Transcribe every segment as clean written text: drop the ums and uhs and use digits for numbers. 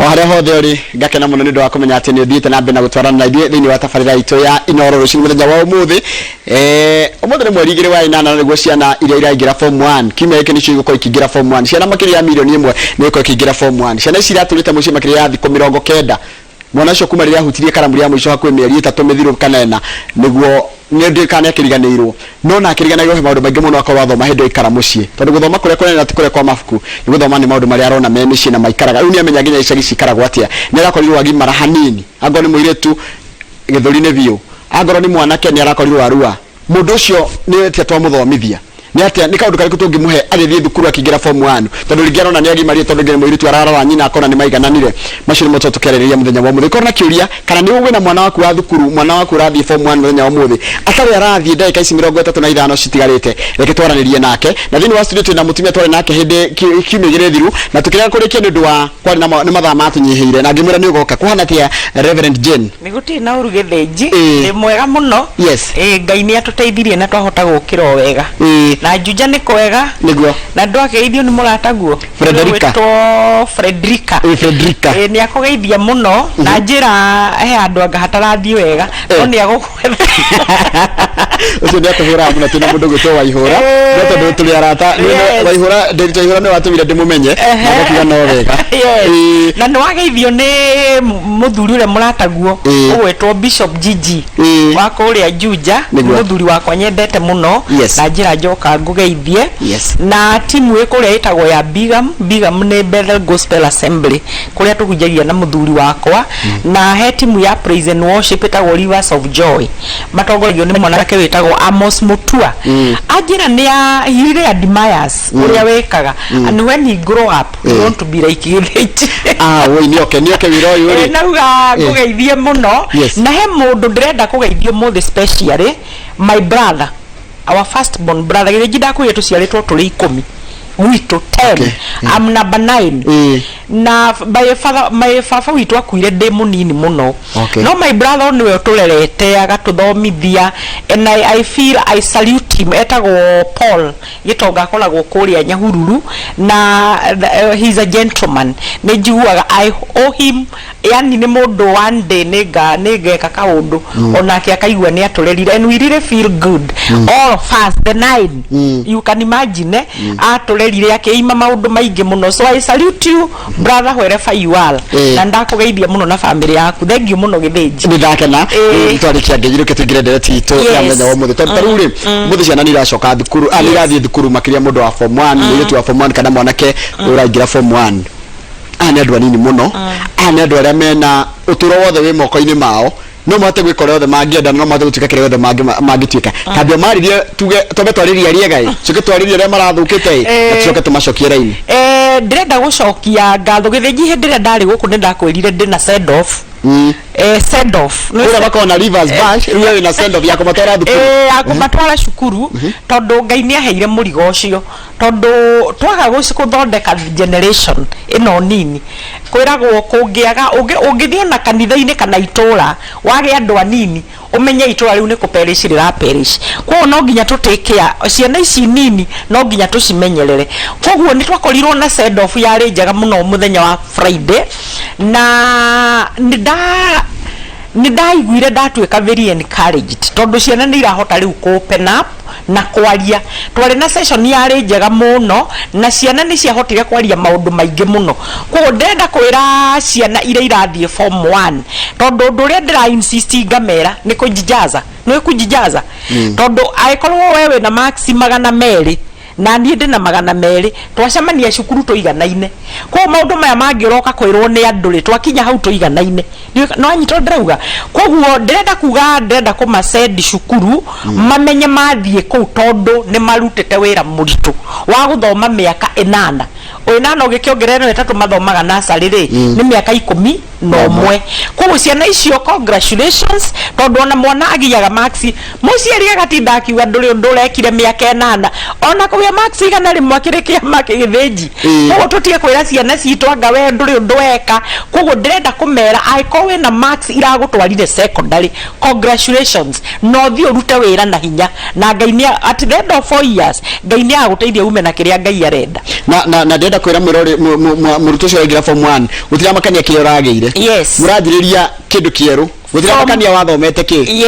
Oharia hothe uri ngakena muno ni ndo akumenya ati ni thiite na mbe na gutwarana na ithuĩ thĩinĩ wa tabarĩra itũ ya Inoro rũcinĩ mũthenya wa ũmũthĩ ũmũthĩ nĩ mweri 2 wa 8 nĩguo ciana iria iraingĩra form 1 kiumia gĩkĩ nĩcio igũkorwo ikĩingĩra form 1 ciana makĩria ya milioni 1 nĩ igũkorwo ikĩingĩra form 1 ciana ici iratũrĩte mũciĩ makĩria ya thikũ 90 mwana ũcio kuma rĩrĩa ahutirie karamu ya mũico hakuhĩ mĩeri 3 mĩthiru kanena nĩguo nĩ kana akĩriganĩirwo no na akĩriganĩirwo he maũndũ maingĩ mũno akorwo athoma hĩndĩ ikara mũciĩ tondũ gũthoma kũrĩa kũnene ti kũrĩa kwa mabuku nĩ gũthoma nĩ maũndũ marĩa arona me mĩciĩ na maikaraga rĩu nĩ amenya nginya icagi cikaragwo atĩa nĩ arakorirwo agimara hanini angorwo nĩ mũirĩtu gĩthũri-inĩ biũ angorwo nĩ mwanake nĩ arakorirwo arua mũndũ ũcio nĩ atia twamũthomithia nĩ atia nĩ kaũndũ karĩkũ tũngĩmũhe agĩthiĩ thukuru akĩingĩra form 1 tondũ rĩngĩ arona nĩ agimarire tondũ nginya mũirĩtu ararora nyina akona nĩ maigananire macio nĩ moto tũkĩarĩrĩria mũthenya wa ũmũthĩ korwo na kĩũria kana nĩ ũgwĩ na mwana waku wa thukuru mwana waku rathiĩ form 1 mũthenya wa ũmũthĩ atarĩ arathiĩ ndagĩka ici 35 citigarĩte reke twaranĩrie nake na thĩinĩ wa studio twĩna mũtumia twarĩ nake hĩndĩ kiumia gĩrĩ thiru na tũkĩrega kũrĩkia nĩ ũndũ wa kwarĩ na nĩ mathaa matũnyihĩire na ngĩmwĩra nĩ ũgoka kũhana atĩa Reverend Jane nĩ gũtirĩ na ũru gĩthĩnji nĩ mwega mũno Ngai nĩ atũteithirie na twahota gũkĩra wega na Juja nĩ kwega nĩguo na ndwageithio nĩ mũrataguo Frederica nĩ akũgeithia mũno na njĩra he andũ anga hatarathiĩ wega no nĩ agũkwetha ũcio nĩ atũhũra mũno tena mũndũ gwĩtwo Waihũra no tondũ tũrĩ arata Waihũra Waihũra nĩ watũmire ndĩmũmenye na akiuga no wega na nĩ wageithio nĩ mũthuri ũrĩa mũrataguo ũgwĩtwo Bishop Gigi wa kũrĩa Juja mũthuri wakwa nyendete mũno na njĩra njoka ngũgeithie na timu ĩkũrĩa ĩtagwo ya Bigam nĩ Bethel Gospel Assembly kũrĩa tũhunjagia na mũthuri wakwa na he timu ya Praise and Worship ĩtagwo Rivers of Joy matongoragio nĩ mwanake wĩtagwo Amos Mutua anjĩra he really admires ũrĩa wĩkaga and when he grow up he want to be like gĩthĩnji woi nĩ oke wĩra ũyũ rĩ nauga ngũgeithie mũno na he mũndũ ndĩrenda kũgeithio mũthĩ specially my brother our first born brother gĩthĩnji ndakwĩrĩte tũciarĩtwo tũrĩ 10 witũ 10 I'm number 9 na my father witũ akuire ndĩ mũnini mũno no my brother nĩwe ũtũrerete agatũthomithia and I feel I salute him etagwo Paul gĩtonga akoragwo kũrĩa Nyahururu na he's a gentleman nĩ njiguaga I owe him yani nĩ mũndũ one day nĩngeka kaũndũ onake akaigua nĩ atũrerire and we really feel good all of us the 9 you can imagine atũrerire akĩima maũndũ maingĩ mũno so I salute you brother wherever you are na ndakũgeithia mũno na family yaku thank you mũno gĩthĩnji nĩndakena twarĩkia ngĩnyirũke tũingĩre ndereti itũ ya mũthenya wa ũmũthĩ tondũ rĩu rĩ mũthĩ ciana nĩ iracoka thukuru nĩ irathiĩ thukuru makĩria mũndũ wa form 1 mũirĩtu wa form 1 kana mwanake ũraingĩra form 1 nĩ andũ anini mũno nĩ andũ arĩa mena ũtũro wothe wĩ moko-inĩ mao no mate gwĩkora othe mangĩenda no mate gũtuĩka kĩrĩa othe mangĩtuĩka kambia maririe tuge tobe twarĩria rĩega tuge twarĩria arĩa marathũkĩte na tucoke tũmacokie raini ndĩrenda gũcokia ngatho gĩthĩnji hĩndĩ ĩrĩa ndarĩ gũkũ nĩ ndakwĩrire ndĩ na send off send off nĩũrĩa bakona na Rivers Bash rĩu na send off ya kũmatwara thukuru ya kũmatwara cukuru tondũ Ngai nĩ aheire mũrigo ũcio tondũ twaga gũthondeka generation ĩno nini kwĩragwo kũngĩaga ũngĩthiĩ na kanitha-inĩ kana itũra wage andũ anini umenye itũra rĩu nĩ kũperish rĩraperish koguo no nginya tũtĩkĩa ciana ici nini no nginya tũcimenyerere koguo nĩ twakorirwo na send off yarĩ njega mũno mũthenya wa Friday na nĩndaiguire ndatuĩka very encouraged tondũ ciana nĩ irahota rĩu open up na kwaria twarĩ na session yarĩ njega mũno na ciana nĩ ciahotire kwaria maũndũ maingĩ mũno koguo ndĩrenda kwĩra ciana iria irathiĩ form 1 tondũ ũndũ ũrĩa ndĩra insist ngamera nĩ kũjijaza tondũ angĩkorwo wewe na max 200 na niĩ ndĩ na 200 twacemania cukuru tũiganaine kwa maũndũ maya mangĩroka kwĩrwo nĩ andũ rĩ twakinya hau tũiganaine no anyitwo ndĩrauga koguo ndĩrenda kũmasend cukuru mamenye mathiĩ kũu tondũ nĩ marutĩte wĩra mũritũ wa gũthoma mĩaka 8 oinano gĩkĩongerera ĩtatũ mathomaga nasarĩ rĩ nĩ mĩaka 11 koguo ciana icio congratulations tondũ ona mwana agiaga maxi mũciari agatinda akiuga ndũrĩ ũndũ ũrekire mĩaka 8 ona kũgĩa maxi igana rĩmwe akĩrĩkia make gĩthĩnji koguo tũtige kwĩra ciana citũ anga we ndũrĩ ũndũ weka koguo ndĩrenda kũmera angĩkorwo wĩna max iragũtwarire secondary congratulations no thiĩ ũrute wĩra na hinya na Ngai nĩ at the end of 4 years Ngai nĩ agũteithia ume na kĩrĩa Ngai arenda na ndenda kwira muruto cio ngira form 1 gutira makania kio rageire muranjiriria kindu kieru gutira makania wathomete ki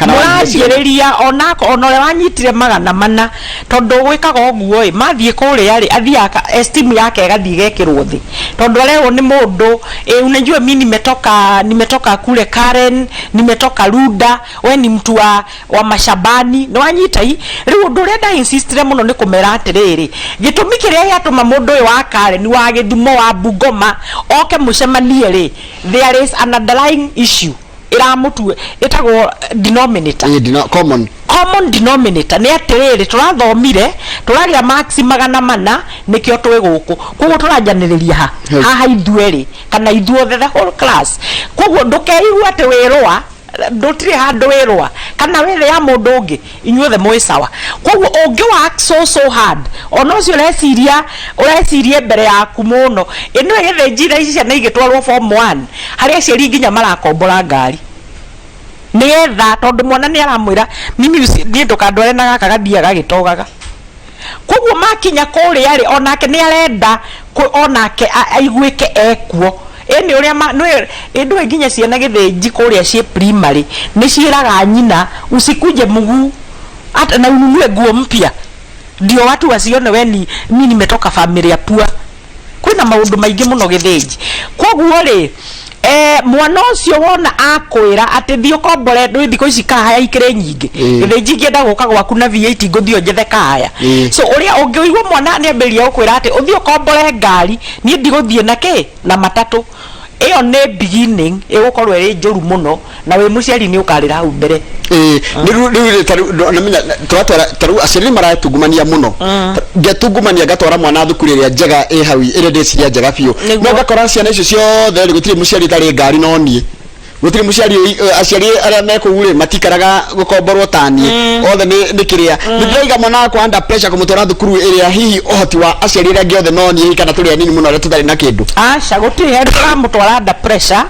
muranjiriria ona ore wanyitire magana mana tondu gwikaga oguo mathie kuria ri athiaka esteem yake gathie gekirwo thi tondu leo ni mundu unajua mimi nimetoka kule Karen, nimetoka Ruda, we ni mtu wa mashabani no wanyita hii riu undu renda insistire muno ni kumera atiriri gitumi kiria yatuma mundu wa Karen wa Githumo wa Bungoma oke mucemanie ri there is an underlying issue iramutu itagwo denominator common denominator ni atiriri turathomire turagia maxi magana mana nikio twi guku koguo turajaniriria haha ithueri kana ithuothe the whole class koguo ndukeigu ati wirwa ndutire handu wirwa kana wire ya mundu ungi inyuothe mwi sawa koguo ungi work so hard ono cio ureciria mbere yaku muno ino githenjira ici cia igitwarwo form 1 haria ciari nginya marakombora ngari nigetha tondu mwana ni aramwira mimi ni ndukandware na gaka gathia gagitogaga koguo makinya kuria ri onake ni arenda onake aiguike ekuo eni uria ndu nginya ciana githenji kuria cie primary ni ciiraga nyina usikuje mguu hata na ununue nguo mpya ndio watu wasione mimi nimetoka familia pua kwina maundu maingi muno githenji koguo ri mwana ucio wona akwira ati thio kombore ndu thiko ici kahaya ikire nyingi githenji ngienda guka gwaku na V8 nguthio njethe kahaya so uria ungiigwa mwana ni amberia ukwira ati uthio kombore ngari ni ndigũthie na matatu iyo ne beginning egukorwo eri njuru muno na we muciari ni ukarira hau mbere ni namenya taru aciari maratungumania muno ngetungumania gatwara mwana thukuru iria njega hawi ire ndeciria njega biu no gakora ciana icio ciothe gutiri muciari tari ngari no nie gutiri muciari aciari aria mekugure matikaraga gukomborwo tani othe ni kiria ndiraiga mwana wako under pressure kumutwara thukuru iria hihi ohoti wa aciari iria giothe no nie kana turi anini muno aria tutari na kindu aca gutiri hendu turamutwara under pressure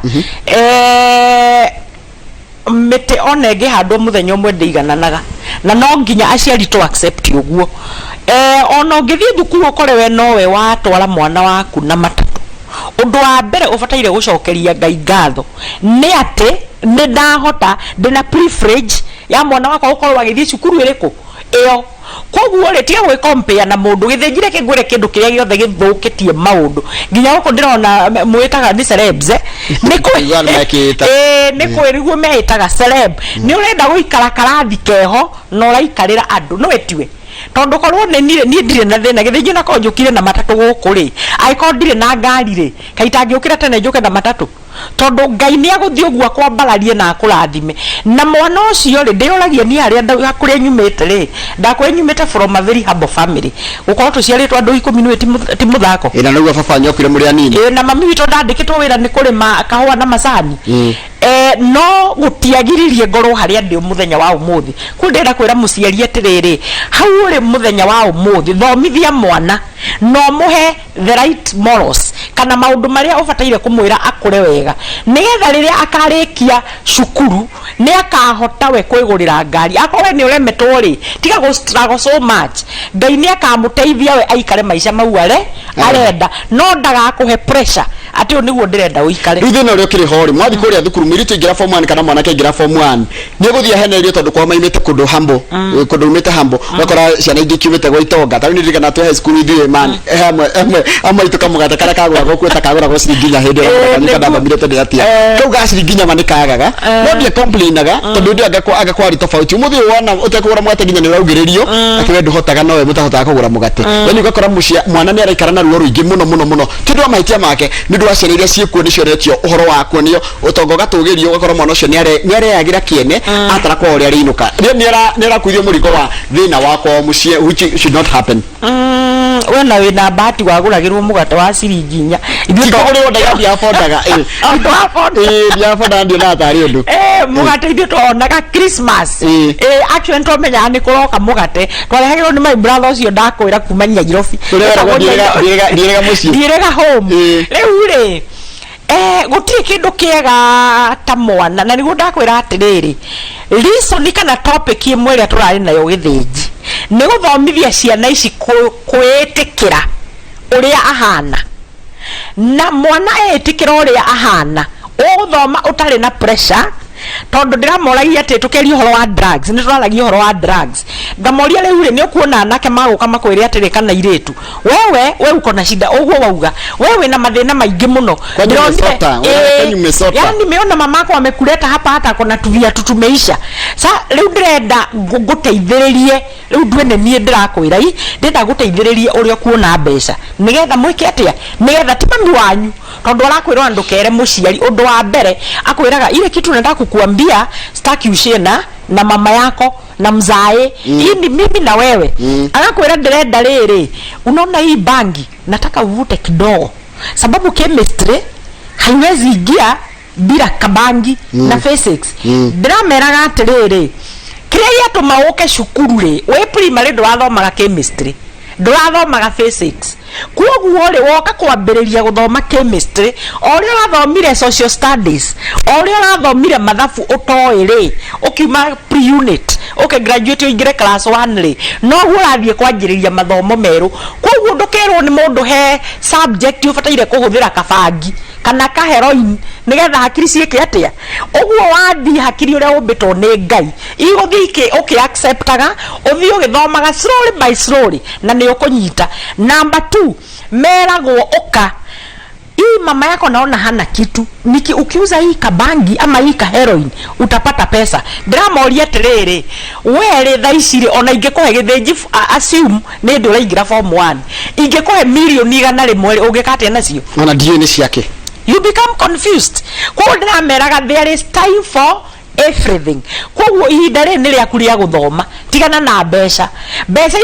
mete onege handwo muthenya umwe ndigananaga na no nginya aciari to accept uguo ono ngithie thukuru ukore we nowe watwara mwana waku na matatu undu wa mbere ubataire gucokeria Ngai ngatho ni ati ni ndahota ndina privilege ya mwana wakwa ukorwo agithie cukuru iriku iyo koguo ri tiga gwi compare na mundu githenjire kingwire kindu kiria giothe githukitie maundu nginya uko ndirona mwitaga ni celebs ni kwiriguo mehitaga celeb ni urenda guikara karathi keho no uraikarira andu no etiwe tondu korwo ni ndire na thina githenji na konjukire na matatu guku ri aiko ndire na ngari ri kaita ngiukira tene njuke na matatu tondu Ngai ni aguthie ogua kwambararie na akurathime na mwana ucio ri ndiuragia ni aria ndakuria nyumite ri ndakuria nyumite from a very humble family gukorwo tuciaritwo andu 10 ti muthako ina niguo baba nyokire muri anini na mami wito ndandikitwo wira ni kurima kahua na macani no gutiagiririe ngoro haria ndi muthenya wa umuthi kundira kwira muciari atiriri hau ri muthenya wa umuthi thomithia mwana no muhe the right morals kana maundu maria ubataire kumwira akure wega nigetha riria akarikia cukuru ni akahota we kwigurira ngari akowe ni uremetwo ri tiga go struggle so much Ngai ni akamuteithia we aikare maisha mau arenda no ndaga kuhe pressure ati niguo ndirenda uikare riu thina uri ukiri hori mwathi kuria thukuru mirito ingira form 1 kana mwana ke ingira form 1 ni guthia henerio tondu kwa maimite kundu hambo kundu umite hambo bakora ciana ingi kiumite gwa itonga tari ni rigana tu high school ithuĩ man amwe itu kamugata kara kagura gokweta kagura go ciringinya hindi kana ndamire tende atia kau ga ciringinya mani kagaga no ndie complainaga tondu ndio agakwari tofauti umuthi wona utekugura mwate nginya ni raugiririo akiwe nduhotaga nowe mutahotaga kugura mugate yani ugakora mucia mwana ni araikara na ruo ruingi muno tindu amaitia make ndu aciari iria ciekuo nicio retio uhoro wako nio utongo gatugirio ugakora mwana ucio ni areagira kiene atara kwa uria riinuka ni arakuithio murigo wa thina wako mucie which should not happen wena wina bahati waguragirwo mugate wa ciringinya ithuĩ tũgũrĩrwo ndaigathi afondaga ndiafondaga ndio na atari undu mugate ithuĩ twonaga Christmas actually tũmenyaga nĩ kũroka mugate twarehagĩrwo nĩ my brother ũcio ndakwĩra kuma Nyairobi ndirega home rĩu rĩ gutiri kindu kiega ta mwana na niguo ndakwira atiriri reason kana topic imwe ria turari nayo githinji ni guthomithia ciana ici kwitikira uria ahana na mwana etikira uria ahana uthoma utari na pressure tondu ndiramoragia ati tukeria horo wa drugs ni turaragia horo wa drugs ngamoria riu ri ni ukuona anake maguka makwire atiri kana iretu wewe uko na shida uguo wauga wewe na mathina maingi muno yani meona mamako amekuleta hapa hata kona tuvia tutumeisha sa riu ndirenda guteithiririe riu ndwene nie ndirakwira i ndenda guteithiririe uria kuona mbeca nigetha mwike atia nigetha ti mami wanyu tondu arakwira andu kere muciari undu wa mbere akwiraga ile kitu nataka kukuambia staki ushie na mama yako na mzae hii ni mimi na wewe anakwira ndirenda riri unaona hii bangi nataka uvute kidogo sababu chemistry haiwezi ingia bila kabangi na physics ndrameraga atiriri kiria tumauke cukuru ri we primary ndwathoma chemistry ndurathoma physics kuoguo ri woka kwambiriria guthoma chemistry oria wathomire social studies oria wathomire mathabu utoi ri ukiuma pre unit graduate ingire class 1 ri no urathie kwanjiriria mathomo meru kuoguo ndukerwo ni mundu he subject ubataire kuhuthira kabangi kana ka heroin nigetha hakiri ciike atia uguo wathi hakiri uria umbitwo ni Ngai iguthike acceptaga uthio githomaga slowly by slowly na ni ukunyita. Number 2 meragwo uka hii mama yako naona hana kitu niki ukiuza hii kabangi ama hii ka heroin utapata pesa ndiramoria tiriri were thaiciri ona ingekuhe githinji assume ni ndu uraingira form 1 ingekuhe milioni 100 ungikatia nacio ona dio ni ciake you become confused kwa ndirameraga there is time for everything kwa ihinda ri ni riaku ria guthoma tigana na mbeca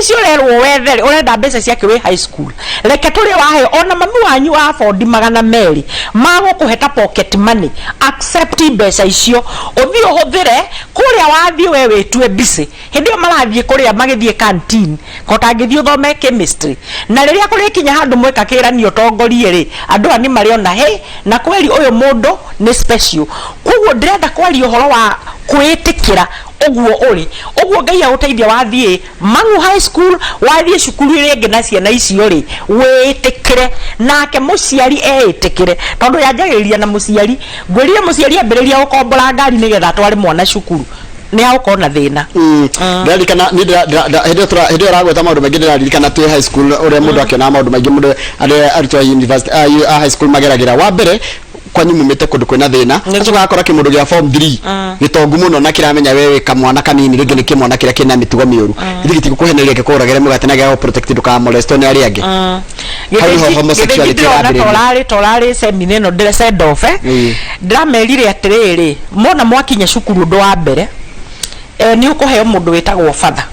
icio rerwo wethere urenda mbeca ciake we high school reke turi wahe ona mami wanyu wa afford 200 magukuheta pocket money accept mbeca icio uthi uhuthire kuria wathie we witwe busy hindio marathie kuria magithie canteen kotangithie uthome chemistry na riria kuri kinya handu mweka kiranio tongorie ri andu ani mariona hey na kweli uyu mundu ni special kuguo ndirenda kwari uhoro wa kwitikira uguo uri uguo Ngai aguteithia wathie Mangu high school wathie cukuru ringi na ciana icio ri witikire nake muciari eitikire tondu yanjagiriria na muciari ngwirire muciari ambiriria gukombora ngari nigetha tware mwana cukuru ni hauko na thina ndirikana ni hede ragweta maundu maingi ndirikana tu high school ure mundu akiona maundu maingi mundu arutwo university high school mageragira wa mbere kwanyu mumite kundu kwina thina acoka akora kimundu gia form 3 gitongu muno na kiramenya wewe kamwana kanini ringi ni kimwana kiria kina mitugo miuru ithigiti kuheneria kikuragere mugate na gia protected ka moleston ari angi homosexuality torari semineno ndire send off ndamerire atiriri mona mwakinya cukuru ndo wa mbere ni ukuheo mundu witagwo father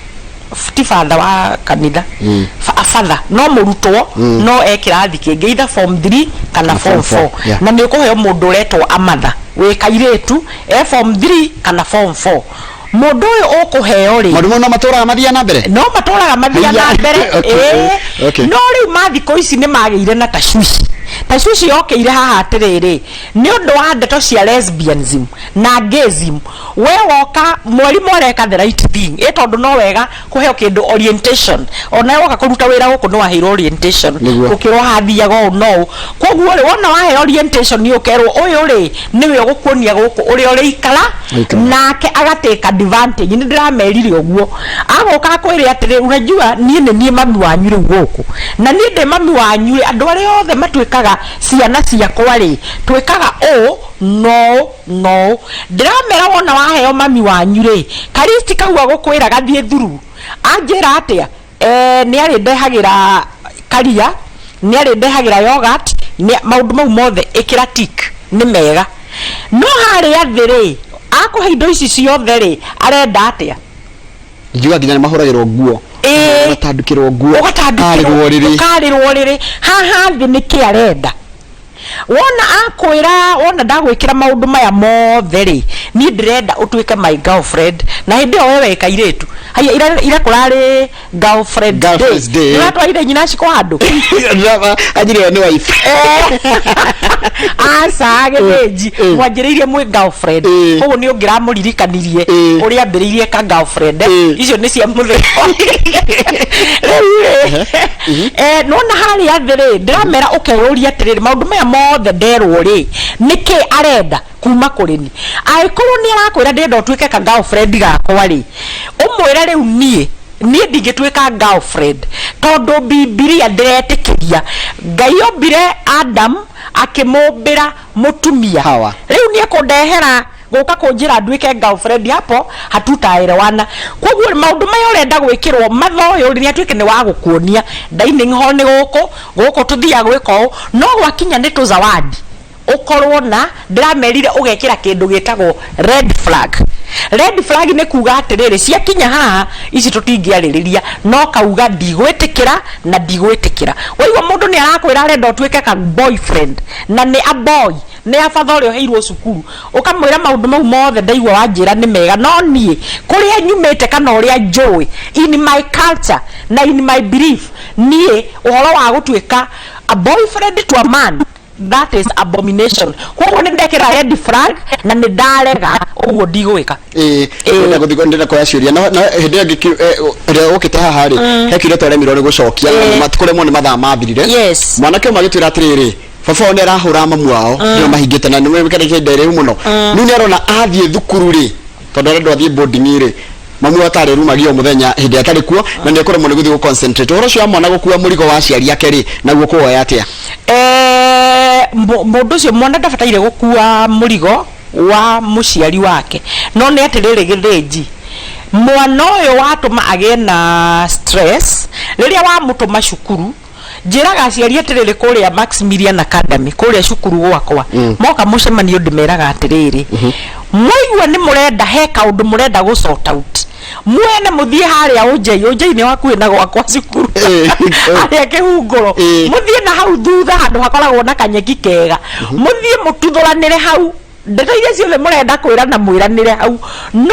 ti father wa kanitha father no murutwo no ekirathi kingi either form 3 kana form 4 na ni ukuheo mundu retwo amatha wikairetu form 3 kana form 4 mundu uyu ukuheo ri mundu no maturaga mathia na mbere no maturaga mathia na mbere no ri mathiko ici ni magire na tashwishi yokeire haha atiriri ni undu wa ndeto cia lesbianism na gayism we woka mwalimu areka the right thing tondu no wega kuheo kindu orientation ona woka kuruta wira guku no ahiro orientation ukirwa hathiaga no koguo ri wona wahe orientation ni ukerwo uyu ri niwe ugukuonia guku uri uri ikara nake agateka advantage ni ndiramerire uguo agoka kwire atiri unajua nie mami wanyu ri guku na ni ndi mami wanyu ri andu ari othe matwikaga ciana ciakwa ri twikaga no ndiramera wona waheo mami wanyu ri karisti kaua gukwira gathie thuru anjira atia ni ari ndehagira karia ni ari ndehagira yogurt ni maundu mau mothe ikira tik ni mega no hari athiri akuhe indo ici ciothe ri arenda atia njua nginya mahuragirwo nguo gatandukirwo nguo ukarirwo riri haha thi niki arenda wona akwira wona ndagwikira maundu maya mothe ri ni ndirenda utuike my girlfriend na hindi o wewe kairetu haya ira kurari girlfriend day natwa ire nyina ciko handu ajiri ni wife aca gĩthĩnji mwanjĩrĩirie mwĩ girlfriend koguo nĩ ũngĩramũririkanirie ũrĩa ambĩrĩirie ka girlfriend icio nĩ cia mũthemba rĩu nona harĩa thĩ rĩ ndĩramera ũkeyũria atĩrĩrĩ maũndũ maya mothe nderwo rĩ nĩkĩ arenda kuma kũrĩ ni angĩkorwo nĩ arakwĩra ndĩrenda ũtuĩke ka girlfriend gakwa rĩ ũmwĩre rĩu niĩ ndingĩtuĩka girlfriend tondũ Bibilia ndĩretĩkĩria Ngai ombire Adam akĩmũmbĩra mũtumia rĩu niĩ kũndehera gũka kũnjĩra nduĩke girlfriend hapo hatutaelewana koguo maũndũ maya ũrenda gwĩkĩrwo mathoyo nĩ atuĩke nĩ wa gũkuonia dining hall nĩ gũkũ tuthiaga gwĩka no gwakinya nĩ tũzawadi ukorwo na ndĩramerire ũgekĩra kĩndũ gĩtagwo red flag nĩ kuga atĩrĩrĩ ciakinya haha ici tũtingĩarĩrĩria no kauga ndigwĩtĩkĩra na ndigwĩtĩkĩra waigua mũndũ nĩ arakwĩra arenda ũtuĩke ka boyfriend na nĩ a boy nĩ abatha ũrĩa ũheirwo cukuru ũkamwĩra maũndũ mau mothe ndaigua wanjĩra nĩ mega no niĩ kũrĩa nyumĩte kana ũrĩa njũĩ in my culture na in my belief niĩ ũhoro wa gũtuĩka a boyfriend to a man that is abomination koguo nĩ ndekĩra red flag na nĩ ndarega ũguo ndigwĩka ndĩna kuoya ciũria no hĩndĩ ĩrĩa ũkĩte haha rĩ hekire twaremirwo nĩ gũcokia matikũremwo nĩ mathaa mathirire mwanake ũmwe agĩtwĩra atĩrĩrĩ baba nĩ arahũra mamu wao nĩo mahingĩte na nĩmekĩrĩte ndereu mũno rĩu nĩ arona athiĩ thukuru rĩ tondũ arenda athiĩ boarding rĩ mamu atarĩ rumagio mũthenya hĩndĩ atarĩ kuo na nĩ ekũremwo nĩ gũthiĩ gũconcentrate ũhoro ũcio wa mwana gũkua mũrigo wa aciari ake rĩ naguo kũwoya atĩa mũndũ ũcio mwana ndabataire gũkua mũrigo wa mũciari wake no nĩ atĩrĩrĩ gĩthĩnji mwana ũyũ watũma agĩe na stress rĩrĩa wamũtũma cukuru njĩraga aciari atĩrĩrĩ kũrĩa Maximilian Academy kũrĩa cukuru gwakwa moka mũcemanio ndĩmeraga atĩrĩrĩ mwaigua nĩ mũrenda he kaũndũ mũrenda gũsort out mwene mũthie harĩa ũnjei nĩ wakuĩ na gwakwa cukuru harĩa kĩhungũro mũthie na hau thutha handũ hakoragwo na kanyeki kega mũthie mũtuthuranĩre hau ndeto iria ciothe mũrenda kwĩra na mwĩranĩre hau no